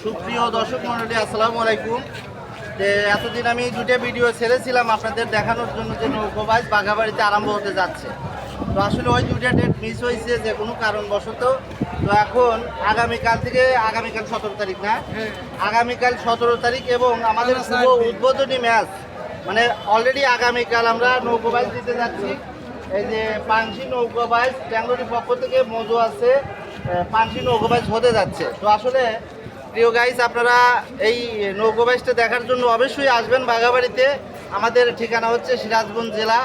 সুপ্রিয় দর্শক মণ্ডলী, আসসালামু আলাইকুম। এতদিন আমি দুটো ভিডিও ছেড়েছিলাম আপনাদের দেখানোর জন্য যে নৌকোবাজ বাঘাবাড়িতে আরম্ভ হতে যাচ্ছে। তো আসলে ওই দুটো ডেট মিস হয়েছে যে কোনো কারণবশত। তো এখন আগামীকাল 17 তারিখ না, আগামীকাল 17 তারিখ এবং আমাদের শুভ উদ্বোধনী ম্যাচ, মানে অলরেডি আগামীকাল আমরা নৌকোবাজ দিতে যাচ্ছি। এই যে পানসি নৌকোবাজ ট্যাঙ্গরির পক্ষ থেকে মজু আছে, পানসি নৌকোবাজ হতে যাচ্ছে। তো আসলে প্রিয় গাইস, আপনারা এই নৌকোবাজটা দেখার জন্য অবশ্যই আসবেন বাঘাবাড়িতে। আমাদের ঠিকানা হচ্ছে সিরাজগঞ্জ জেলা,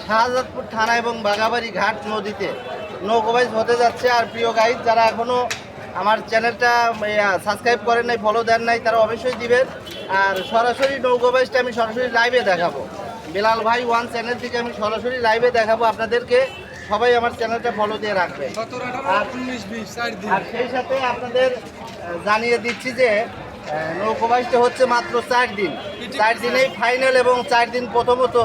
শাহজাদপুর থানা এবং বাঘাবাড়ি ঘাট নদীতে নৌকোবাজ হতে যাচ্ছে। আর প্রিয় গাইস, যারা এখনও আমার চ্যানেলটা সাবস্ক্রাইব করেন নাই, ফলো দেন নাই, তারা অবশ্যই দিবেন। আর সরাসরি নৌকোবাজটা আমি সরাসরি লাইভে দেখাবো, বেলাল ভাই ওয়ান চ্যানেল থেকে আমি সরাসরি লাইভে দেখাবো আপনাদেরকে। সবাই আমার চ্যানেলটা ফলো দিয়ে রাখবেন। আর সেই সাথে আপনাদের জানিয়ে দিচ্ছি যে নৌকোবাজটা হচ্ছে মাত্র 4 দিন। 4 দিনেই ফাইনাল এবং 4 দিন প্রথমত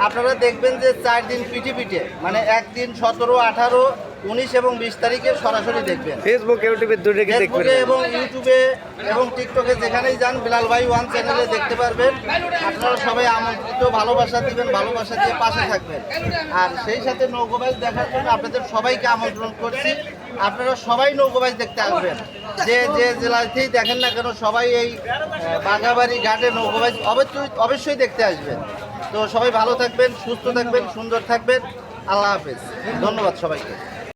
আপনারা দেখবেন যে 4 দিন পিঠে মানে একদিন 17, 18, 19 এবং 20 তারিখে সরাসরি দেখবেন ফেসবুক ইউটিউবে ফেসবুকে এবং ইউটিউবে এবং টিকটকে, যেখানেই যান বেলাল ভাই ওয়ান চ্যানেলে দেখতে পারবেন। আপনারা সবাই আমন্ত্রিত, ভালোবাসা দিবেন, ভালোবাসা দিয়ে পাশে থাকবেন। আর সেই সাথে নৌকোবাজ দেখার জন্য আপনাদের সবাইকে আমন্ত্রণ করছি। আপনারা সবাই নৌকোবাজ দেখতে আসবেন, যে যে জেলাতেই দেখেন না কেন, সবাই এই বাঘাবাড়ি ঘাটে নৌকোবাজ অবশ্যই দেখতে আসবেন। তো সবাই ভালো থাকবেন, সুস্থ থাকবেন, সুন্দর থাকবেন। আল্লাহ হাফেজ, ধন্যবাদ সবাইকে।